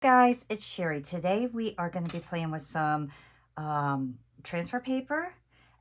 Guys, it's Sherry. Today we are going to be playing with some transfer paper,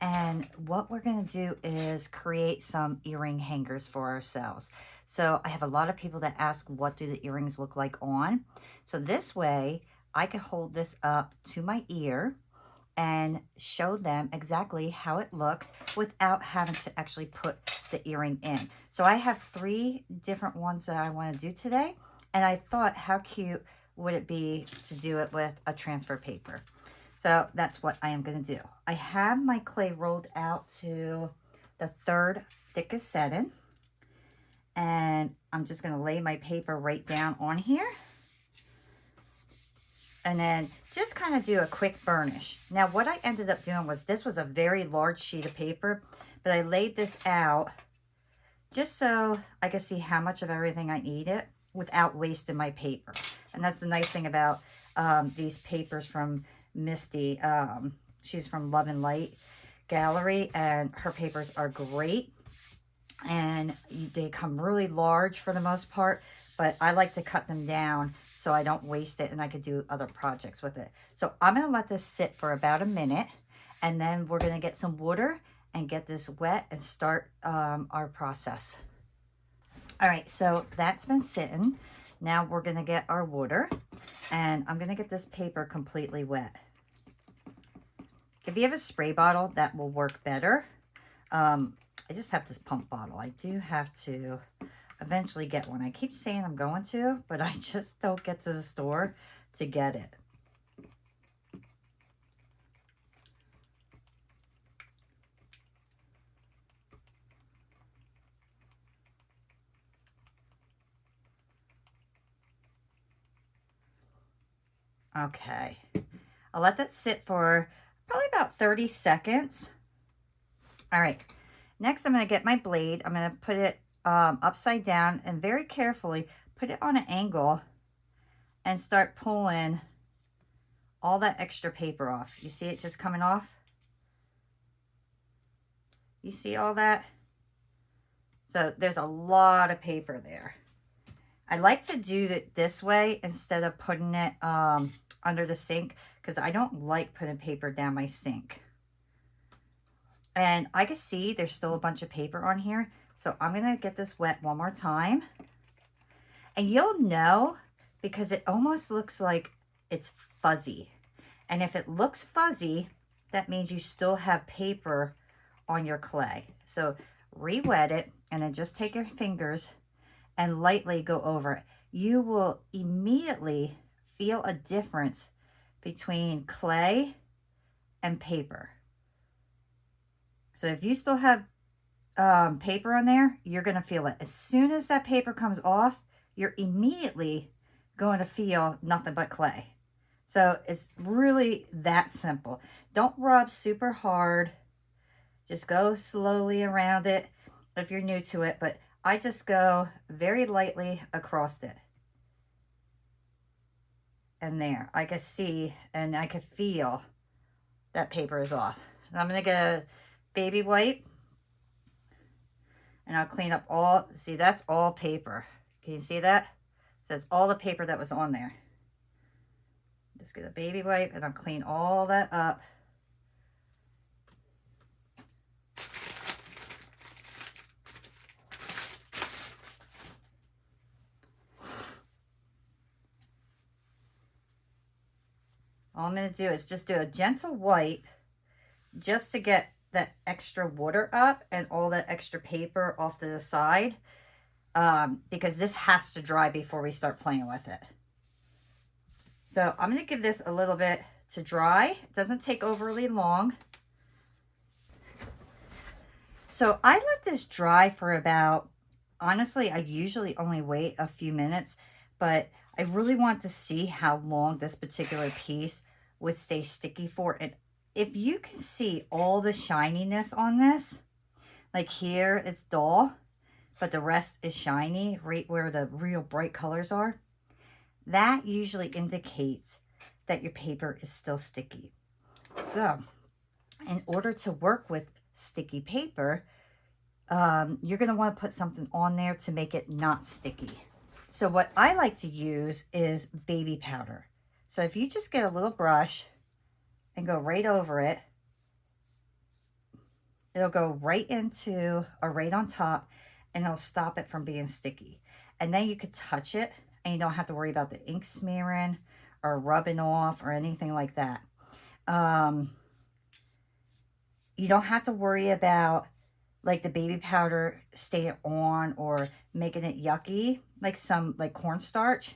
and what we're going to do is create some earring hangers for ourselves. So I have a lot of people that ask, what do the earrings look like on? So this way I can hold this up to my ear and show them exactly how it looks without having to actually put the earring in. So I have 3 different ones that I want to do today, and I thought, how cute would it be to do it with a transfer paper? So that's what I am going to do. I have my clay rolled out to the 3rd thickest setting, and I'm just going to lay my paper right down on here, and then just kind of do a quick burnish. Now what I ended up doing was, this was a very large sheet of paper, but I laid this out just so I could see how much of everything I needed without wasting my paper. And that's the nice thing about these papers from Misty. She's from Love and Light Gallery, and her papers are great. And they come really large for the most part, but I like to cut them down so I don't waste it and I could do other projects with it. So I'm going to let this sit for about a minute, and then we're going to get some water and get this wet and start our process. All right, so that's been sitting. Now we're going to get our water, and I'm going to get this paper completely wet. If you have a spray bottle, that will work better. I just have this pump bottle. I do have to eventually get one. I keep saying I'm going to, but I just don't get to the store to get it. Okay, I'll let that sit for probably about 30 seconds. All right, next I'm going to get my blade. I'm going to put it upside down and very carefully put it on an angle and start pulling all that extra paper off. You see it just coming off? You see all that? So there's a lot of paper there. I like to do it this way instead of putting it under the sink, because I don't like putting paper down my sink. And I can see there's still a bunch of paper on here. So I'm going to get this wet one more time. And you'll know because it almost looks like it's fuzzy. And if it looks fuzzy, that means you still have paper on your clay. So re-wet it, and then just take your fingers and lightly go over it. You will immediately feel a difference between clay and paper. So if you still have paper on there, you're going to feel it. As soon as that paper comes off, you're immediately going to feel nothing but clay. So it's really that simple. Don't rub super hard. Just go slowly around it if you're new to it, but I just go very lightly across it. And there, I can see and I can feel that paper is off. So I'm going to get a baby wipe, and I'll clean up all, see, that's all paper. Can you see that? So that's all the paper that was on there. Just get a baby wipe and I'll clean all that up. All I'm going to do is just do a gentle wipe just to get that extra water up and all that extra paper off to the side, because this has to dry before we start playing with it. So I'm going to give this a little bit to dry. It doesn't take overly long. So I let this dry for about, honestly, I usually only wait a few minutes, but I really want to see how long this particular piece would stay sticky for. And if you can see all the shininess on this, like here it's dull, but the rest is shiny right where the real bright colors are, that usually indicates that your paper is still sticky. So in order to work with sticky paper, you're going to want to put something on there to make it not sticky. So what I like to use is baby powder. So if you just get a little brush and go right over it, it'll go right into or right on top, and it'll stop it from being sticky. And then you could touch it and you don't have to worry about the ink smearing or rubbing off or anything like that. You don't have to worry about like the baby powder staying on or making it yucky like some like cornstarch.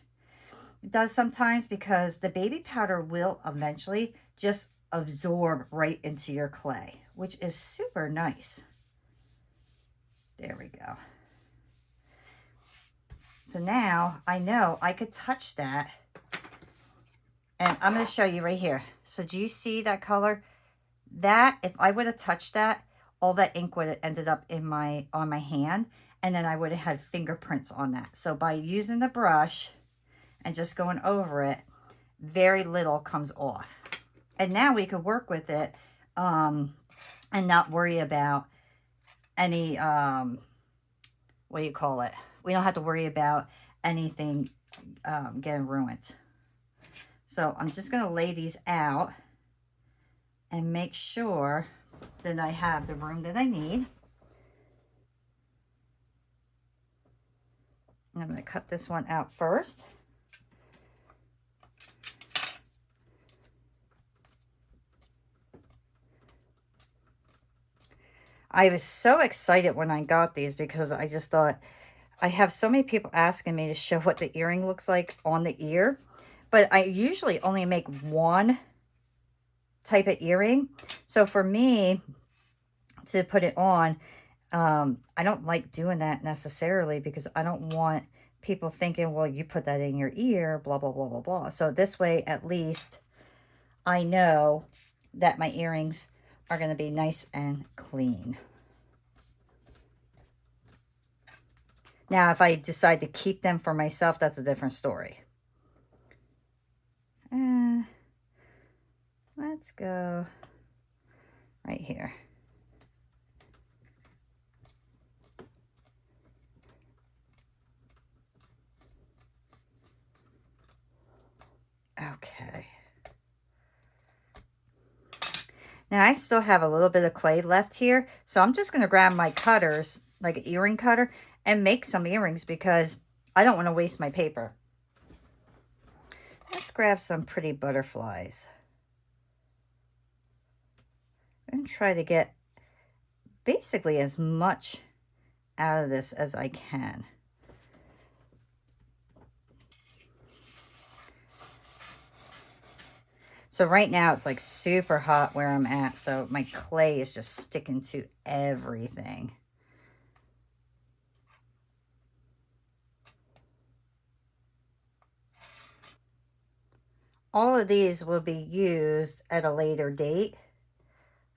It does sometimes, because the baby powder will eventually just absorb right into your clay, which is super nice. There we go. So now I know I could touch that, and I'm going to show you right here. So do you see that color? That, if I would have touched that, all that ink would have ended up in on my hand, and then I would have had fingerprints on that. So by using the brush and just going over it, very little comes off. And now we could work with it and not worry about any, what do you call it? We don't have to worry about anything getting ruined. So I'm just going to lay these out and make sure that I have the room that I need. And I'm going to cut this one out first. I was so excited when I got these, because I just thought, I have so many people asking me to show what the earring looks like on the ear, but I usually only make one type of earring. So for me to put it on, I don't like doing that necessarily, because I don't want people thinking, well, you put that in your ear, blah, blah, blah, blah, blah. So this way, at least I know that my earrings are going to be nice and clean. Now, if I decide to keep them for myself, that's a different story. Let's go right here. Okay. Now I still have a little bit of clay left here, so I'm just going to grab my cutters, like an earring cutter, and make some earrings, because I don't want to waste my paper. Let's grab some pretty butterflies. I'm going to try to get basically as much out of this as I can. So right now it's like super hot where I'm at, so my clay is just sticking to everything. All of these will be used at a later date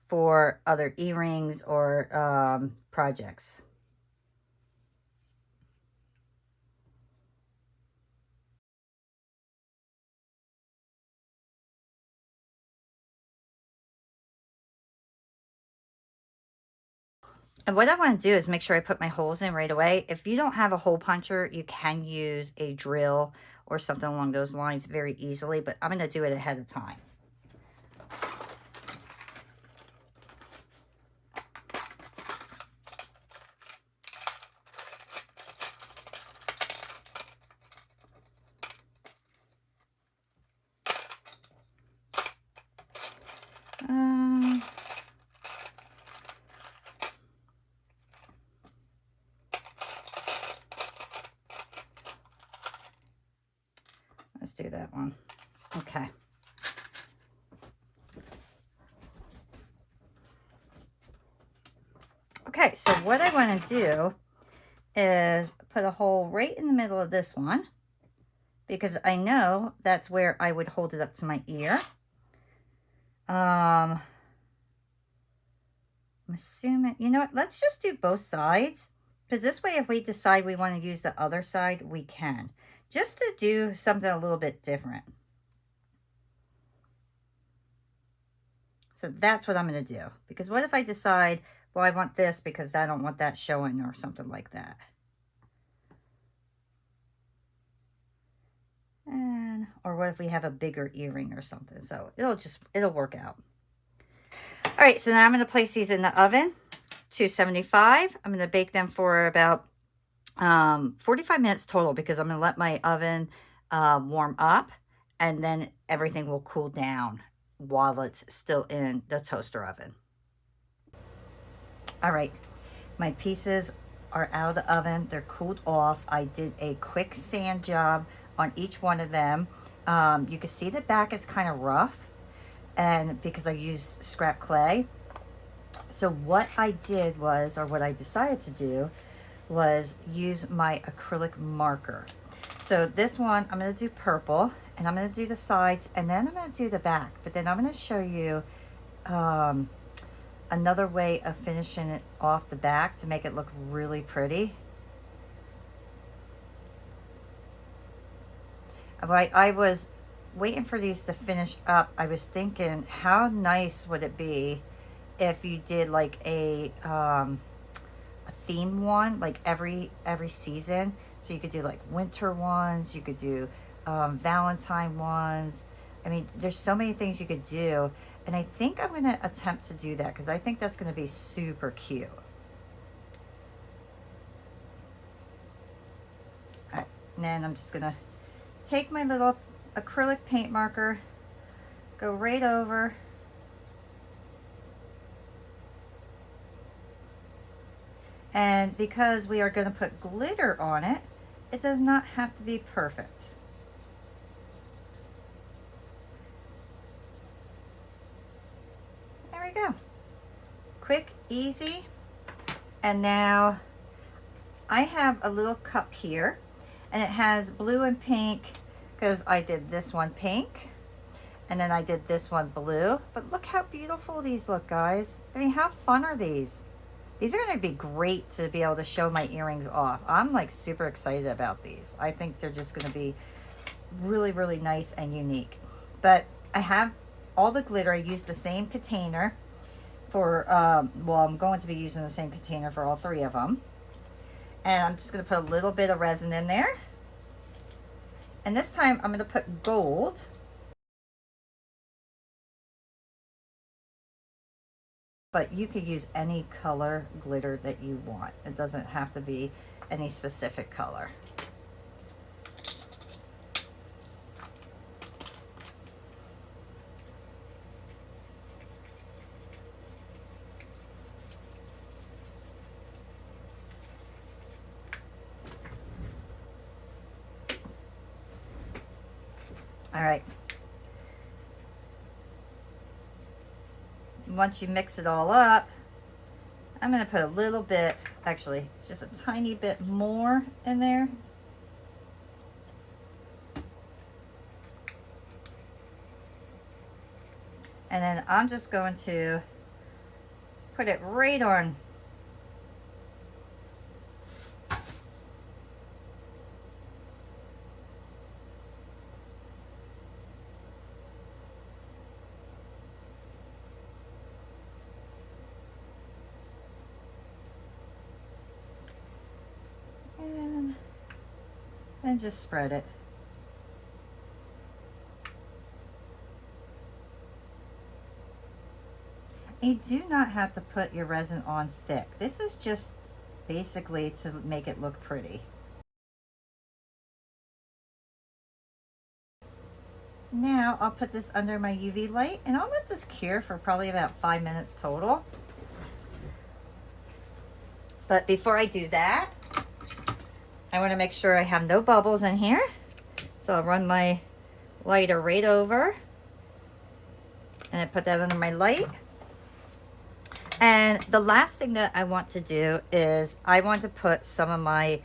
for other earrings or projects. And what I want to do is make sure I put my holes in right away. If you don't have a hole puncher, you can use a drill or something along those lines very easily, but I'm going to do it ahead of time. Let's do that one. Okay. Okay, so what I want to do is put a hole right in the middle of this one, because I know that's where I would hold it up to my ear. I'm assuming, you know what, let's just do both sides, because this way if we decide we want to use the other side, we can. Just to do something a little bit different. So that's what I'm going to do. Because what if I decide, well, I want this because I don't want that showing or something like that. And, or what if we have a bigger earring or something? So it'll work out. All right, so now I'm going to place these in the oven, 275. I'm going to bake them for about 45 minutes total, because I'm going to let my oven warm up, and then everything will cool down while it's still in the toaster oven. All right, my pieces are out of the oven. They're cooled off. I did a quick sand job on each one of them. You can see the back is kind of rough, and because I used scrap clay. So what I did was, or what I decided to do, was use my acrylic marker. So this one, I'm going to do purple, and I'm going to do the sides, and then I'm going to do the back. But then I'm going to show you another way of finishing it off the back to make it look really pretty. I was waiting for these to finish up. I was thinking, how nice would it be if you did like a theme one, like every season. So you could do like winter ones, you could do Valentine ones. I mean, there's so many things you could do, and I think I'm going to attempt to do that, because I think that's going to be super cute. All right, and then I'm just going to take my little acrylic paint marker, go right over, and because we are going to put glitter on it, it does not have to be perfect. There we go. Quick, easy. And now I have a little cup here, and it has blue and pink, because I did this one pink, and then I did this one blue. But look how beautiful these look, guys. I mean, how fun are these? These are going to be great to be able to show my earrings off. I'm like super excited about these. I think they're just going to be really, really nice and unique. But I have all the glitter. I used the same container for, well, I'm going to be using the same container for all three of them. And I'm just going to put a little bit of resin in there. And this time I'm going to put gold. But you could use any color glitter that you want. It doesn't have to be any specific color. All right. Once you mix it all up, I'm going to put a little bit, actually just a tiny bit more in there. And then I'm just going to put it right on. And just spread it. You do not have to put your resin on thick. This is just basically to make it look pretty. Now I'll put this under my UV light, and I'll let this cure for probably about 5 minutes total. But before I do that, I want to make sure I have no bubbles in here. So I'll run my lighter right over, and I put that under my light. And the last thing that I want to do is I want to put some of my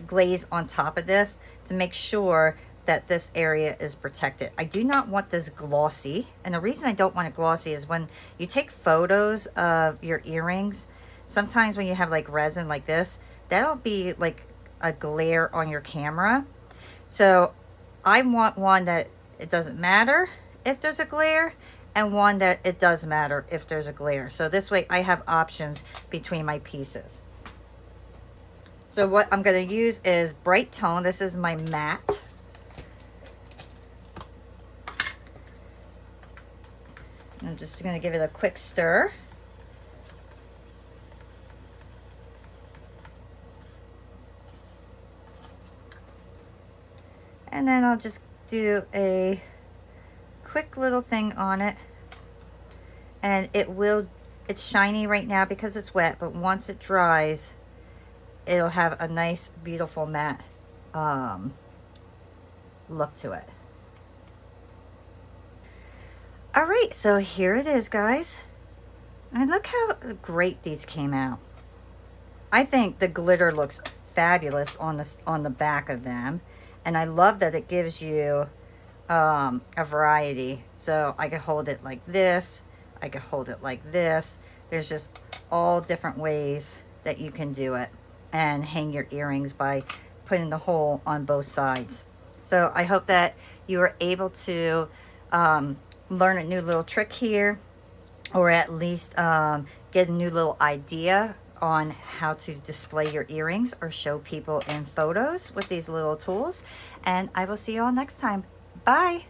glaze on top of this to make sure that this area is protected. I do not want this glossy. And the reason I don't want it glossy is when you take photos of your earrings, sometimes when you have like resin like this, that'll be like a glare on your camera. So I want one that it doesn't matter if there's a glare, and one that it does matter if there's a glare. So this way I have options between my pieces. So what I'm going to use is Bright Tone. This is my matte. I'm just going to give it a quick stir. And then I'll just do a quick little thing on it. And it's shiny right now because it's wet, but once it dries, it'll have a nice, beautiful matte look to it. All right, so here it is, guys. And look how great these came out. I think the glitter looks fabulous on the back of them. And I love that it gives you a variety. So I could hold it like this. I could hold it like this. There's just all different ways that you can do it and hang your earrings by putting the hole on both sides. So I hope that you are able to learn a new little trick here, or at least get a new little idea on how to display your earrings or show people in photos with these little tools. And I will see you all next time. Bye.